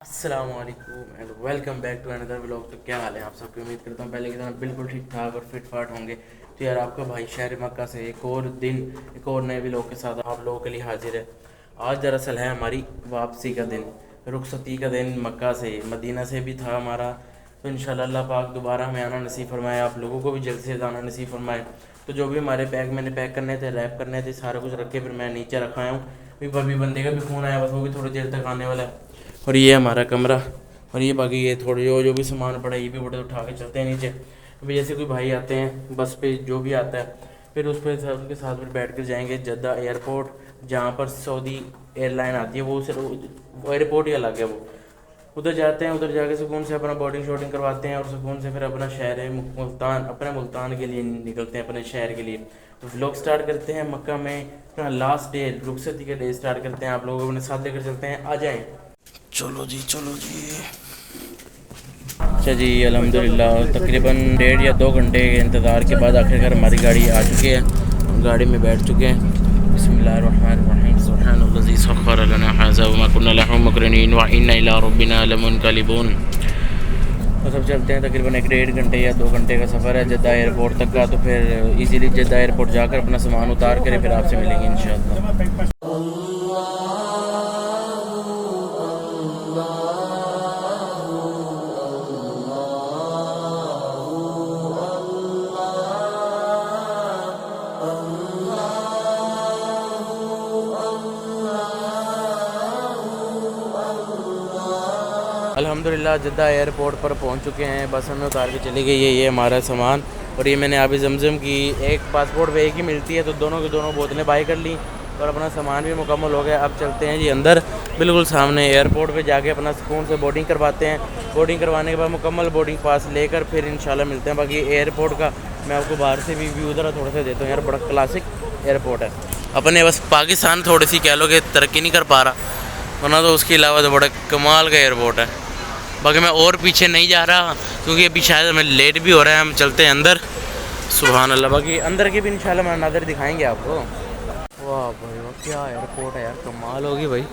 अस्सलामुअलैकुम and welcome back to another vlog. तो क्या हाल है आप सबकी? उम्मीद करता हूँ पहले की तरह बिल्कुल ठीक ठाक और फिट फाट होंगे। तो यार आपका भाई शहर मक्का से एक और दिन एक और नए व्लॉग के साथ आप लोगों के लिए हाजिर है। आज दरअसल है हमारी वापसी का दिन, रुखसती का दिन। मक्का से मदीना से भी था हमारा। तो इंशाल्लाह अल्लाह पाक दोबारा हमें आना नसीब फरमाए, आप लोगों को भी जल्द से जल्द आना नसीब फरमाए। तो जो भी हमारे बैग मैंने पैक करने थे, रैप करने थे, सारा कुछ रख के फिर मैं नीचे रखा हूँ। अभी बंदे का भी फ़ोन आया, बस वो भी थोड़ी देर तक आने वाला है। और ये हमारा कमरा, और ये बाकी ये थोड़ी जो भी सामान पड़ा है ये भी बड़े उठा के चलते हैं नीचे। अभी जैसे कोई भाई आते हैं बस पे, जो भी आता है फिर उस पर उनके साथ फिर बैठ कर जाएंगे जद्दा एयरपोर्ट, जहाँ पर सऊदी एयरलाइन आती है। वो सिर्फ वो एयरपोर्ट ही अलग है, वो उधर जाते हैं। उधर जाके सुकून से अपना बोर्डिंग शॉर्डिंग करवाते हैं और सुकून से फिर अपना शहर है मुल्तान, अपने मुल्तान के लिए निकलते हैं, अपने शहर के लिए। तो व्लॉग स्टार्ट करते हैं मक्का में, अपना लास्ट डे रुखसती का डे स्टार्ट करते हैं। आप लोगों को अपने साथ लेकर चलते हैं, आ जाएँ। चलो जी चलो जी। अच्छा जी, अल्हम्दुलिल्लाह तकरीबन 1.5 या 2 घंटे के इंतज़ार के बाद आखिरकार हमारी गाड़ी आ चुकी है। हम गाड़ी में बैठ चुके हैं। बिस्मिल्लाहिर्रहमानिर्रहीम, सुब्हानल्लज़ी सख़्ख़र लना हाज़ा वमा कुन्ना लहू मुक़रिनीन व इन्ना इला रब्बिना लमुनक़लिबून। तो सब चलते हैं। तकरीबन 1.5 घंटे या 2 घंटे का सफ़र है जद्दा एयरपोर्ट तक का। तो फिर इजीली जद्दा एयरपोर्ट जाकर अपना सामान उतार कर फिर आपसे मिलेंगे इंशाअल्लाह। अल्हम्दुलिल्लाह जद्दा एयरपोर्ट पर पहुंच चुके हैं। बस हमें उतार के चली गई है ये हमारा सामान। और ये मैंने अभी जमजम की एक पासपोर्ट पे एक ही मिलती है, तो दोनों की दोनों बोतलें बाई कर ली और अपना सामान भी मुकम्मल हो गया। अब चलते हैं जी अंदर, बिल्कुल सामने एयरपोर्ट पे जाके अपना सुकून से बोर्डिंग करवाते हैं। बोर्डिंग करवाने के बाद मुकम्मल बोर्डिंग पास लेकर फिर इंशाल्लाह मिलते हैं। बाकी एयरपोर्ट का मैं आपको बाहर से भी व्यू ज़रा थोड़ा सा देता हूँ। यार बड़ा क्लासिक एयरपोर्ट है। अपने बस पाकिस्तान थोड़ी सी कह लो कि तरक्की नहीं कर पा रहा, वरना तो उसके अलावा तो बड़ा कमाल का एयरपोर्ट है। बाकी मैं और पीछे नहीं जा रहा क्योंकि अभी शायद हमें लेट भी हो रहा है। हम चलते हैं अंदर। सुभान अल्लाह। बाकी अंदर के भी इंशाल्लाह मनाज़िर दिखाएंगे आपको। वाह भाई वाह, क्या एयरपोर्ट है यार, कमाल होगी भाई।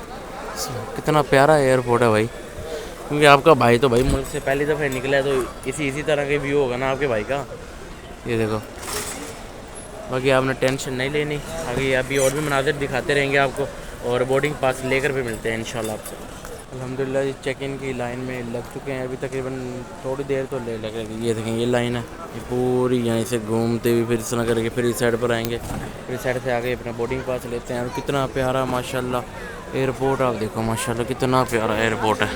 कितना प्यारा एयरपोर्ट है भाई। क्योंकि आपका भाई तो भाई मुल्क से पहली दफ़ा निकला है, तो इसी तरह के व्यू होगा ना आपके भाई का। ये देखो। बाकी आपने टेंशन नहीं लेनी, आगे अभी और भी मनाज़िर दिखाते रहेंगे आपको। और बोर्डिंग पास लेकर भी मिलते हैं इंशाल्लाह आपसे। अल्हम्दुलिल्लाह जी चेक इन की लाइन में लग चुके हैं। अभी तकरीबन थोड़ी देर तो ले लगेगी। ये देखें ये लाइन है, ये पूरी यहाँ से घूमते हुए फिर इस तरह करके फिर इस साइड पर आएंगे। फिर इस साइड से आगे अपना बोर्डिंग पास लेते हैं। और कितना प्यारा माशाल्लाह एयरपोर्ट, आप देखो माशाल्लाह कितना प्यारा एयरपोर्ट है।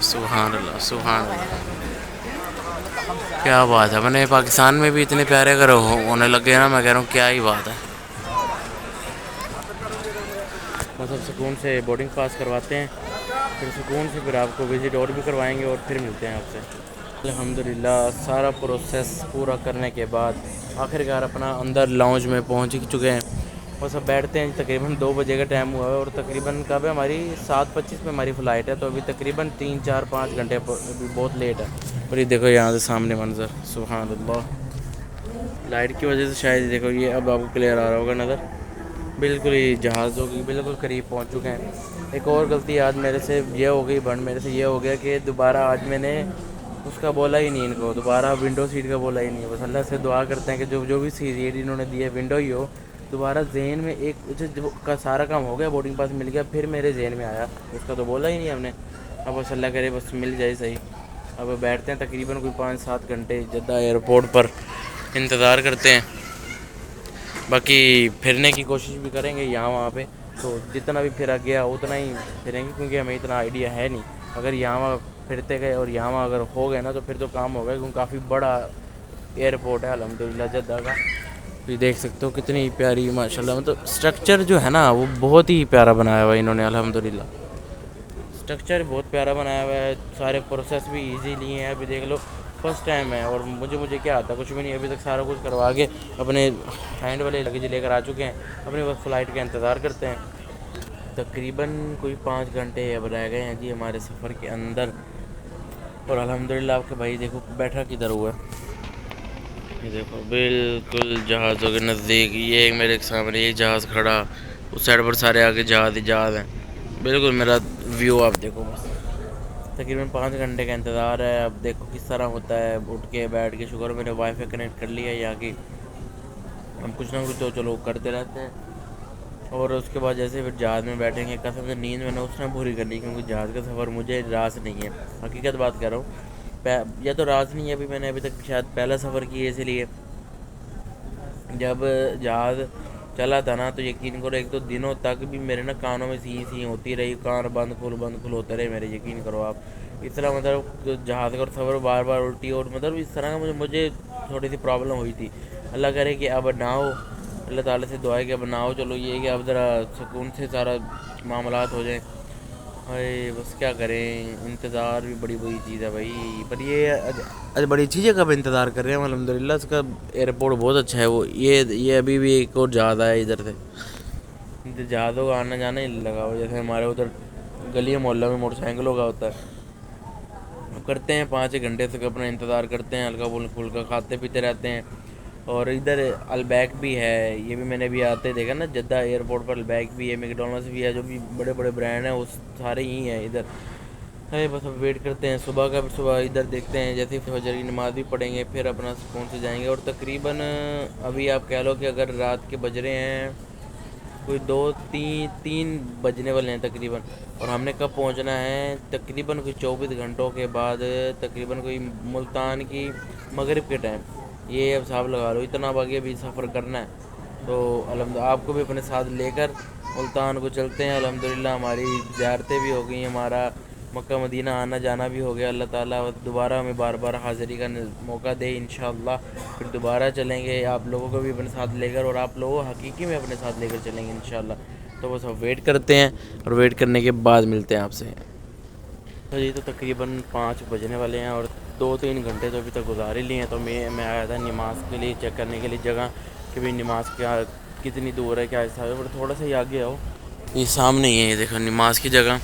सुभान अल्लाह सुभान अल्लाह, क्या बात है। मैंने पाकिस्तान में भी इतने प्यारे अगर होने लगे ना, मैं कह रहा हूँ क्या ही बात है। मतलब सुकून से बोर्डिंग पास करवाते हैं, फिर सुकून से फिर आपको विज़िट और भी करवाएंगे और फिर मिलते हैं आपसे। अल्हम्दुलिल्लाह सारा प्रोसेस पूरा करने के बाद आखिरकार अपना अंदर लाउंज में पहुंच ही चुके हैं। और सब बैठते हैं। तकरीबन 2 बजे का टाइम हुआ है और तकरीबन कब है हमारी 7:25 में हमारी फ़्लाइट है। तो अभी तकरीबन 3 4 5 घंटे अभी बहुत लेट है। और ये देखो यहाँ से सामने मंज़र, सुभान अल्लाह। लाइट की वजह से शायद देखो ये अब आपको क्लियर आ रहा होगा नज़र। बिल्कुल ही जहाज़ों की बिल्कुल करीब पहुंच चुके हैं। एक और गलती आज मेरे से ये हो गई, बंद मेरे से ये हो गया कि दोबारा आज मैंने उसका बोला ही नहीं, इनको दोबारा विंडो सीट का बोला ही नहीं। बस अल्लाह से दुआ करते हैं कि जो जो भी सीट इन्होंने दी है विंडो ही हो। दोबारा जहन में एक जो का सारा काम हो गया, बोर्डिंग पास मिल गया, फिर मेरे जहन में आया उसका तो बोला ही नहीं हमने। अब बस अल्लाह करे बस मिल जाए सही। अब बैठते हैं तकरीबन कोई 5 7 घंटे जद्दा एयरपोर्ट पर इंतज़ार करते हैं। बाकी फिरने की कोशिश भी करेंगे यहाँ वहाँ पे, तो जितना भी फिरा गया उतना ही फिरेंगे क्योंकि हमें इतना आइडिया है नहीं। अगर यहाँ वहाँ फिरते गए और यहाँ वहाँ अगर हो गए ना तो फिर तो काम हो गया, क्योंकि काफ़ी बड़ा एयरपोर्ट है अल्हम्दुलिल्लाह जद्दा का। तो देख सकते हो कितनी प्यारी माशाल्लाह, मतलब स्ट्रक्चर जो है ना वो बहुत ही प्यारा बनाया हुआ है इन्होंने अल्हम्दुलिल्लाह। स्ट्रक्चर बहुत प्यारा बनाया हुआ है, सारे प्रोसेस भी इजीली हैं। अभी देख लो फर्स्ट टाइम है और मुझे क्या आता कुछ भी नहीं। अभी तक सारा कुछ करवा के अपने हैंड वाले लगेज लेकर आ चुके हैं। अपने बस फ़्लाइट का इंतज़ार करते हैं। तकरीबन कोई 5 घंटे अब रह गए हैं जी हमारे सफ़र के अंदर। और अल्हम्दुलिल्लाह आपके भाई देखो बैठा किधर हुआ है, ये देखो बिल्कुल जहाज़ों के नज़दीक। ये मेरे सामने एक जहाज़ खड़ा, उस साइड पर सारे आगे जहाज़ हैं। बिल्कुल मेरा व्यू आप देखो बस। तकरीबन 5 घंटे का इंतज़ार है। अब देखो किस तरह होता है। उठ के बैठ के शुक्र मैंने वाईफाई कनेक्ट कर लिया है यहाँ की। हम कुछ ना कुछ तो चलो करते रहते हैं। और उसके बाद जैसे फिर जहाज़ में बैठेंगे, कसम से नींद मैंने उस टाइम पूरी करनी, क्योंकि जहाज़ का सफ़र मुझे रास नहीं है, हकीकत बात कर रहा हूँ। या तो रास नहीं है, अभी मैंने अभी तक शायद पहला सफ़र किया, इसलिए जब जहाज़ चला था ना तो यकीन करो 1-2 दिनों तक भी मेरे ना कानों में सी सी होती रही, कान बंद खुल होते रहे मेरे, यकीन करो आप। इस तरह मतलब जहाज़ का सफ़र बार बार उल्टी, और मतलब इस तरह का मुझे थोड़ी सी प्रॉब्लम हुई थी। अल्लाह करे कि अब ना हो, अल्लाह ताला से दुआ है कि अब ना हो। चलो ये है कि अब ज़रा सुकून से सारा मामलात हो जाए। अरे बस क्या करें, इंतज़ार भी बड़ी बुरी चीज़ है भाई। पर ये आज बड़ी अच्छी जगह पे इंतज़ार कर रहे हैं अल्हम्दुलिल्लाह। इसका एयरपोर्ट बहुत अच्छा है। वो ये अभी भी एक और जहाज़ आया इधर से। जहाज़ों का आना जाना ही लगा हुआ, जैसे हमारे उधर गली मोहल्ला में मोटरसाइकिलों का होता है। करते हैं 5-1 घंटे से अपना इंतज़ार करते हैं, हल्का फुल्का खाते पीते रहते हैं। और इधर अलबैक भी है, ये भी मैंने भी आते देखा ना, जद्दा एयरपोर्ट पर अलबैक भी है, मैकडोनल्ड्स भी है, जो भी बड़े बड़े ब्रांड हैं वो सारे ही हैं इधर। है बस अब वेट करते हैं सुबह का। सुबह इधर देखते हैं, जैसे फजर की नमाज़ भी पढ़ेंगे, फिर अपना सुकून से जाएंगे। और तकरीबन अभी आप कह लो कि अगर रात के बज रहे हैं कोई 2-3 बजने वाले हैं तकरीबन। और हमने कब पहुंचना है, तकरीबन कोई 24 घंटों के बाद, तकरीबन कोई मुल्तान की मगरिब के टाइम। ये अब साहब लगा लो इतना आगे भी सफ़र करना है। तो अल्हम्दुलिल्लाह आपको भी अपने साथ लेकर मुल्तान को चलते हैं। अल्हम्दुलिल्लाह हमारी ज़ियारतें भी हो गई, हमारा मक्का मदीना आना जाना भी हो गया। अल्लाह ताला दोबारा हमें बार बार हाज़िरी का मौका दे इंशाअल्लाह। फिर दोबारा चलेंगे आप लोगों को भी अपने साथ लेकर, और आप लोगों को हकीकी में अपने साथ लेकर चलेंगे इंशाअल्लाह। तो बस अब वेट करते हैं, और वेट करने के बाद मिलते हैं आपसे। तो ये तो तकरीबन 5 बजने वाले हैं, और 2-3 घंटे तो अभी तक गुजार ही लिए हैं। तो मैं आया था नमाज़ के लिए चेक करने के लिए जगह, कि भाई नमाज़ क्या कितनी दूर है, क्या हिसाब है। पर थोड़ा सा ही आगे आओ, ये सामने ही है, ये देखो नमाज़ की जगह।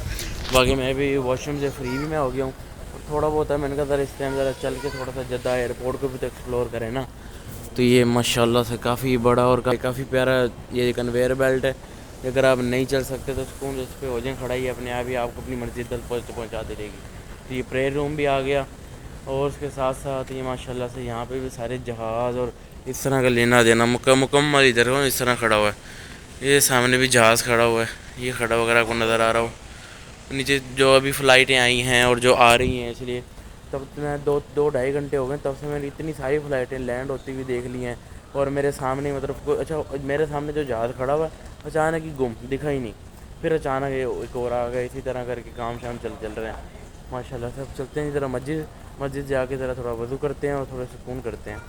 बाकी मैं भी वॉशरूम से फ्री भी मैं हो गया हूँ, और थोड़ा बहुत है, मैंने कहा ज़रा इस टाइम ज़रा चल के थोड़ा सा जद्दा एयरपोर्ट को भी तो एक्सप्लोर करें ना। तो ये माशाल्लाह से काफ़ी बड़ा और काफ़ी प्यारा ये कन्वेयर बेल्ट है। अगर आप नहीं चल सकते तो सुकून से इस पर हो जाए खड़ा, ही अपने आप ही आपको अपनी मर्ज़ी तक पहुँचाती रहेगी। तो ये प्रेयर रूम भी आ गया, और उसके साथ साथ ये माशाल्लाह से यहाँ पे भी सारे जहाज़ और इस तरह का लेना देना मुकम्मल इधर हो, इस तरह खड़ा हुआ है। ये सामने भी जहाज़ खड़ा हुआ है, ये खड़ा वगैरह आपको नज़र आ रहा हो। नीचे जो अभी फ़्लाइटें आई हैं और जो आ रही हैं, इसलिए तब मैं 2-2 ढाई घंटे हो गए तब से मैंने इतनी सारी फ़्लाइटें लैंड होती हुई देख ली हैं। और मेरे सामने मतलब कोई अच्छा, मेरे सामने जो जहाज़ खड़ा हुआ है अचानक ही गुम दिखा ही नहीं। फिर अचानक एक और आ गया, इसी तरह करके काम शाम चल रहे हैं माशाल्लाह से। अब चलते हैं ज़रा मस्जिद जाके ज़रा थोड़ा वज़ू करते हैं और थोड़ा सुकून करते हैं।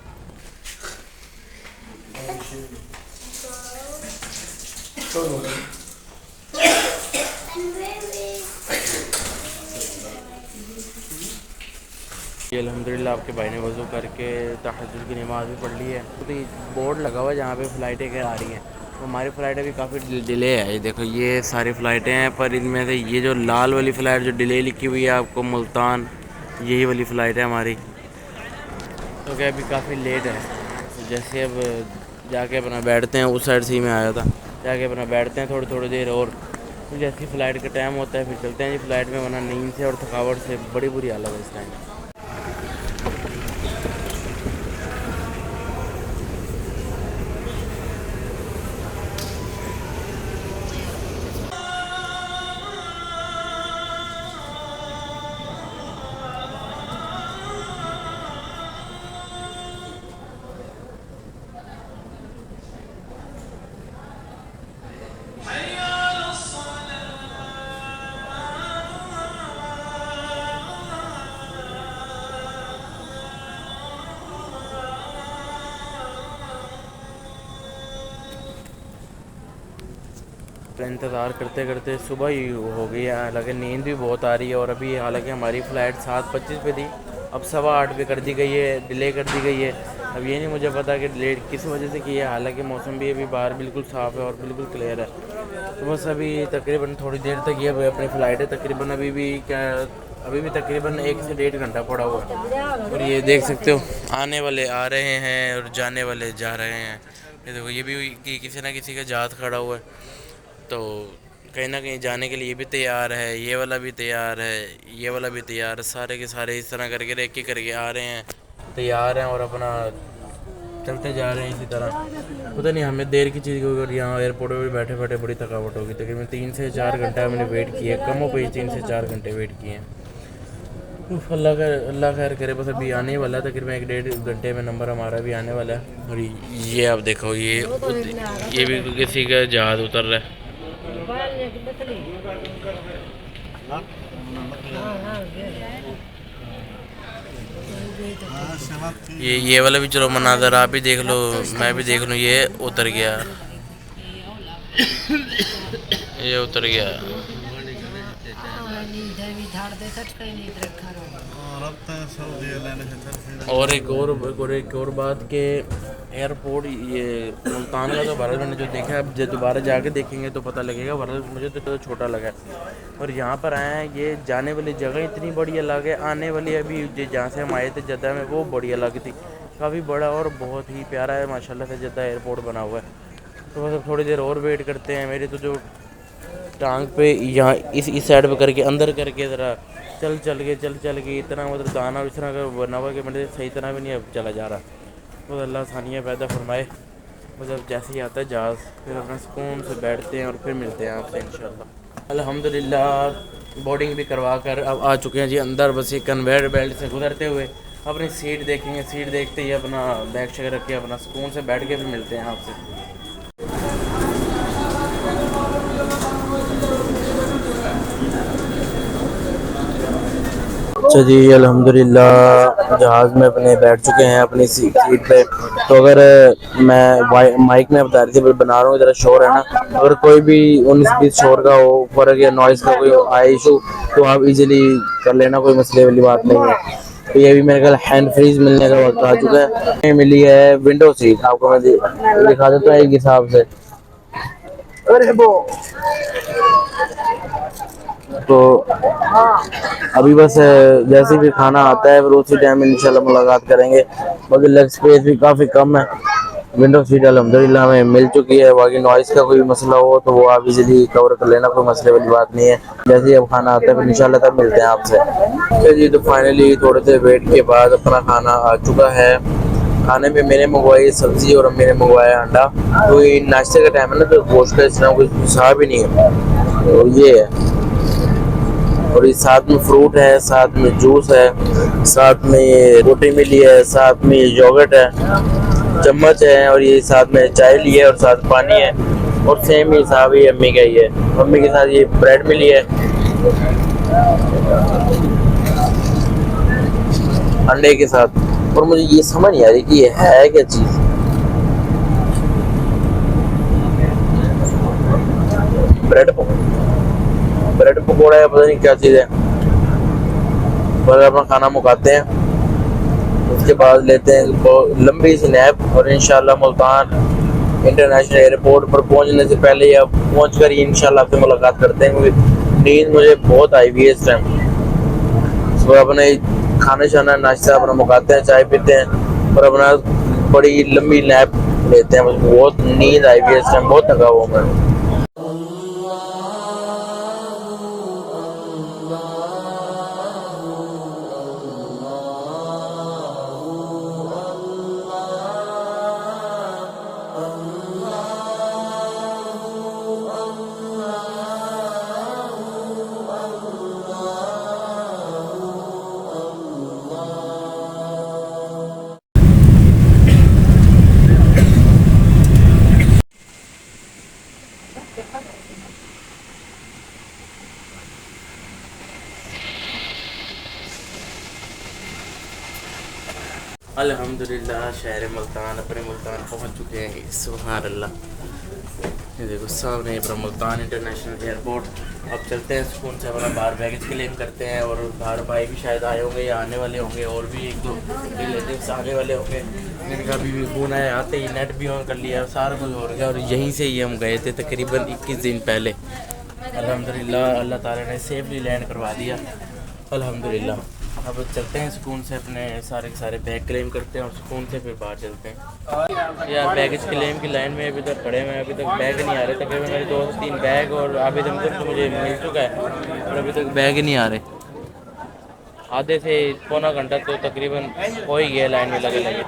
ये अल्हम्दुलिल्लाह आपके भाई ने वज़ू करके तहज्जुद की नमाज़ भी पढ़ ली है। तो ये बोर्ड लगा हुआ है जहाँ पे फ़्लाइटें क्या आ रही हैं, तो हमारी फ़्लाइट अभी काफ़ी डिले है। ये देखो ये सारी फ़्लाइटें हैं, पर इनमें से ये जो लाल वाली फ़्लाइट जो डिले लिखी हुई है आपको मुल्तान, यही वाली फ़्लाइट है हमारी। तो क्या अभी काफ़ी लेट है। तो जैसे अब जाके अपना बैठते हैं, उस साइड से ही मैं आया था, जाके अपना बैठते हैं थोड़ी थोड़ी देर और। तो जैसे फ़्लाइट का टाइम होता है फिर चलते हैं जी फ़्लाइट में, वरना नींद से और थकावट से बड़ी बुरी हालत है इस टाइम। इंतज़ार करते करते सुबह ही हो गई है, हालांकि नींद भी बहुत आ रही है। और अभी हालांकि हमारी फ़्लाइट 7:25 पे थी, अब 8:15 पे कर दी गई है, डिले कर दी गई है। अब ये नहीं मुझे पता कि डिले किस वजह से की है, हालांकि मौसम भी अभी बाहर बिल्कुल साफ़ है और बिल्कुल क्लियर है। तो बस अभी तकरीबन थोड़ी देर तक ये अपनी फ़्लाइट है, तकरीबन अभी भी तकरीबन 1 से 1.5 घंटा पड़ा हुआ है। और ये देख सकते हो आने वाले आ रहे हैं और जाने वाले जा रहे हैं। ये देखो ये भी किसी ना किसी का जहाज़ खड़ा हुआ है। तो कहीं ना कहीं जाने के लिए भी तैयार है, ये वाला भी तैयार है, ये वाला भी तैयार है, सारे के सारे इस तरह करके एक एक करके आ रहे हैं, तैयार हैं और अपना चलते जा रहे हैं इसी तरह। पता नहीं हमें देर की चीज़ को, अगर यहाँ एयरपोर्ट पर बैठे बैठे बड़ी थकावट होगी। तकरीबन 3 से 4 घंटा हमने वेट किया, कम हो गई 3 से 4 घंटे वेट किए हैं। अल्लाह खैर करे, बस अभी आने वाला है, तकरीबन 1-1.5 घंटे में नंबर हमारा भी आने वाला है। और ये आप देखो, ये भी किसी का जहाज़ उतर रहा है। ये वाला भी चलो मनाजर आप भी देख लो, मैं भी देख लूँ। ये उतर गया, ये उतर गया। और एक और बात के एयरपोर्ट ये मुल्तान का तो भारत मैंने जो देखा है, अब जब दोबारा जाके देखेंगे तो पता लगेगा। भारत मुझे तो छोटा लगा। और यहाँ पर आए हैं, ये जाने वाली जगह इतनी बड़ी अलग है, आने वाली अभी जहाँ से हम आए थे जद्दा में, वो बड़ी अलग थी, काफ़ी बड़ा और बहुत ही प्यारा है माशाल्लाह से जद्दा एयरपोर्ट बना हुआ है। तो बस अब थोड़ी देर और वेट करते हैं। मेरी तो जो टांग पे यहाँ इस साइड पे करके अंदर करके ज़रा चल के इतना मतलब दाना इस तरह का बना हुआ कि मेरे सही तरह भी नहीं अब चला जा रहा। तो अल्लाह आसानियाँ पैदा फरमाए। मतलब जैसे ही आता है जहाज़, फिर अपना सुकून से बैठते हैं और फिर मिलते हैं आपसे इंशाल्लाह। अल्हम्दुलिल्लाह बोर्डिंग भी करवा कर अब आ चुके हैं जी अंदर। बस ये कन्वेयर बेल्ट से गुजरते हुए अपनी सीट देखेंगे, सीट देखते ही अपना बैग शैग रख के अपना सुकून से बैठ के फिर मिलते हैं आपसे। अच्छा जी, अल्हम्दुलिल्लाह जहाज़ में अपने बैठ चुके हैं अपनी सीट पे। तो अगर मैं माइक में बता रही थी बना रहा हूँ, ज़रा शोर है ना, अगर कोई भी 19-20 शोर का हो, फर्क या नॉइज़ का कोई आए इशू, तो आप इजीली कर लेना, कोई मसले वाली बात नहीं है। तो ये भी मेरे ख्याल हैंड फ्रीज मिलने का वक्त आ चुका है। ये मिली है विंडो सीट, आपको मैं दिखा देता हूँ एक हिसाब से। तो अभी बस जैसे भी खाना आता है फिर उसी टाइम इंशाल्लाह मुलाकात करेंगे। बाकी लेग स्पेस भी काफ़ी कम है। विंडो सीट अल्हम्दुलिल्लाह हमें मिल चुकी है। बाकी नॉइज़ का कोई मसला हो तो वो आप इजीली कवर कर लेना, कोई मसले वाली बात नहीं है। जैसे ही अब खाना आता है फिर इंशाल्लाह तब मिलते हैं आपसे। तो जी, तो फाइनली थोड़े से वेट के बाद अपना खाना आ चुका है। खाने में मैंने मंगवाई सब्ज़ी और मैंने मंगवाया अंडा। तो ये नाश्ते का टाइम है ना, तो गोश्त का इस तरह कुछ हिसाब ही नहीं है। तो ये है, और ये साथ में फ्रूट है, साथ में जूस है, साथ में ये रोटी मिली है, साथ में ये योगर्ट है, चम्मच है, और ये साथ में चाय ली है और साथ पानी है। और सेम ही हिसाब ही अम्मी का ही है। अम्मी के साथ ये ब्रेड मिली है अंडे के साथ। और मुझे ये समझ नहीं आ रही कि ये है क्या चीज़। ब्रेड पकौड़ा है, पता नहीं क्या चीज़ है। पर अपना खाना मुकाते हैं, उसके बाद लेते हैं लंबी सी नैप और इंशाल्लाह मुल्तान इंटरनेशनल एयरपोर्ट पर पहुंचने से पहले या पहुंच कर ही इंशाल्लाह आपसे मुलाकात करते हैं, क्योंकि नींद मुझे बहुत आई हुई है इस टाइम। सुबह अपने खाना शाना नाश्ता अपना मुकाते हैं, चाय पीते हैं और अपना बड़ी लंबी नैप लेते हैं। बहुत नींद आई हुई है इस टाइम, बहुत थका हुआ मैं। अल्हम्दुलिल्लाह शहर मुल्तान अपने मुल्तान पहुंच चुके हैं। सुभान अल्लाह, ये देखो सामने अपना मुल्तान इंटरनेशनल एयरपोर्ट। अब चलते हैं सुकून से, अपना बाहर बैगेज क्लेम करते हैं। और बाहर भाई भी शायद आए होंगे या आने वाले होंगे, और भी 1-2 रिलेटिव्स आने वाले होंगे जिनका भी फ़ोन आया, आते ही नेट भी ऑन कर लिया, सारा कुछ हो गया। और यहीं से ही हम गए थे तकरीबन 21 दिन पहले। अल्हम्दुलिल्लाह अल्लाह ताला ने सेफली लैंड करवा दिया अल्हम्दुलिल्लाह। अब चलते हैं सुकून से, अपने सारे के सारे बैग क्लेम करते हैं और सुकून से फिर बाहर चलते हैं। यार बैगेज क्लेम की लाइन में अभी तक खड़े हैं, अभी तक बैग नहीं आ रहे। तकरीबन मेरे 2 से 3 बैग और आवेदन तो मुझे मिल चुका है, और अभी तक बैग ही नहीं आ रहे। आधे से पौना घंटा तो तकरीबन हो ही गया लाइन में लगे लगे।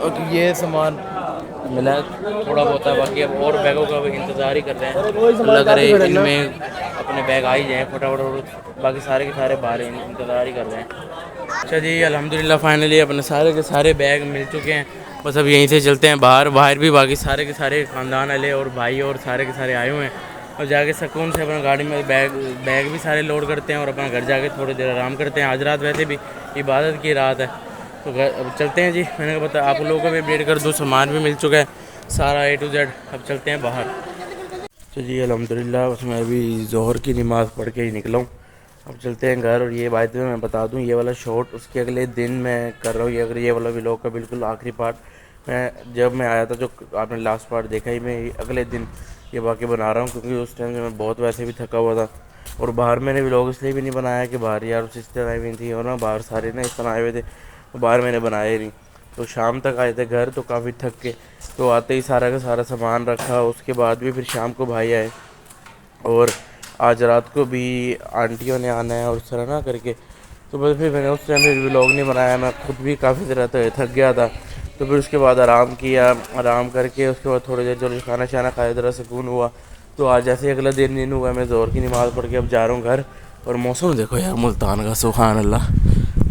और ये सामान मिला थोड़ा बहुत है, बाकी अब और बैगों का भी इंतज़ार ही कर रहे हैं। अल्लाह करे इनमें अपने बैग आ ही जाएँ फटाफट, और बाकी सारे के सारे बाहर इंतज़ार ही कर रहे हैं। अच्छा जी, अल्हम्दुलिल्लाह फाइनली अपने सारे के सारे बैग मिल चुके हैं। बस अब यहीं से चलते हैं बाहर भी बाकी सारे के सारे ख़ानदान वाले और भाई और सारे के सारे आए हुए हैं, और जाके सुकून से अपना गाड़ी में बैग भी सारे लोड करते हैं और अपना घर जाके थोड़ी देर आराम करते हैं। आज रात वैसे भी इबादत की रात है, तो अब चलते हैं जी। मैंने कहा पता आप लोगों को भी अपडेट कर दूँ, सामान भी मिल चुका है सारा A to Z। अब चलते हैं बाहर। तो जी अल्हम्दुलिल्लाह बस मैं अभी ज़ोहर की नमाज़ पढ़ के ही निकला हूँ। अब चलते हैं घर। और ये बात मैं बता दूँ, ये वाला शॉट उसके अगले दिन मैं कर रहा हूँ। ये अगर ये वाला व्लॉग का बिल्कुल आखिरी पार्ट जब मैं आया था, जो आपने लास्ट पार्ट देखा ही, मैं अगले दिन ये वाक़ई बना रहा हूँ, क्योंकि उस टाइम से मैं बहुत वैसे भी थका हुआ था। और बाहर मैंने व्लॉग इसलिए भी नहीं बनाया कि बाहर यार सिस्टर आई हुई थी और ना बाहर सारे ना इस तरह आए हुए थे, तो बाहर मैंने बनाया ही नहीं। तो शाम तक आए थे घर, तो काफ़ी थक के, तो आते ही सारा का सारा सामान रखा। उसके बाद भी फिर शाम को भाई आए, और आज रात को भी आंटियों ने आना है और उस तरह ना करके, तो बस फिर मैंने उस टाइम फिर व्लॉग नहीं बनाया। मैं खुद भी काफ़ी ज़्यादा थक गया था, तो फिर उसके बाद आराम किया। आराम करके उसके बाद थोड़ी देर जो खाना शाना खाया, ज़रा सुकून हुआ। तो आज जैसे अगला दिन हुआ, मैं ज़ोहर की नमाज़ पढ़ के अब जा रहा हूँ घर। और मौसम देखो यार मुल्तान का, सुभान अल्लाह।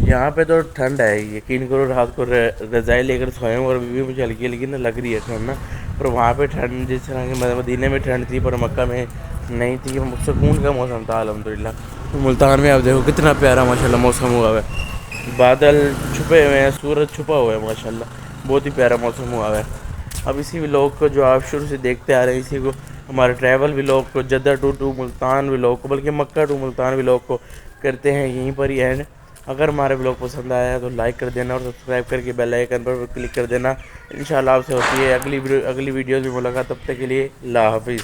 यहाँ पे तो ठंड है, यकीन करो रात को रज़ाई लेकर सोए हूँ और अभी भी मुझे हल्की हल्की ना लग रही है ठंड ना। पर वहाँ पे ठंड जिस तरह की मदीने में ठंड थी पर मक्का में नहीं थी, सुकून का मौसम था अल्हम्दुलिल्लाह। तो मुल्तान में आप देखो कितना प्यारा माशाल्लाह मौसम हुआ है, बादल छुपे हुए हैं, सूरज छुपा हुआ है माशाल्लाह, बहुत ही प्यारा मौसम हुआ है। अब इसी व्लॉग को जो आप शुरू से देखते आ रहे हैं, इसी को हमारे ट्रैवल व्लॉग को, जद्दा टू मुल्तान व्लॉग को, बल्कि मक्का टू मुल्तान व्लॉग को करते हैं यहीं पर ही एंड। अगर हमारे व्लॉग पसंद आया है तो लाइक कर देना और सब्सक्राइब करके बेल आइकन पर क्लिक कर देना। इंशाल्लाह आपसे होती है अगली वीडियो में मुलाकात। तब तक के लिए अल्लाह हाफिज़।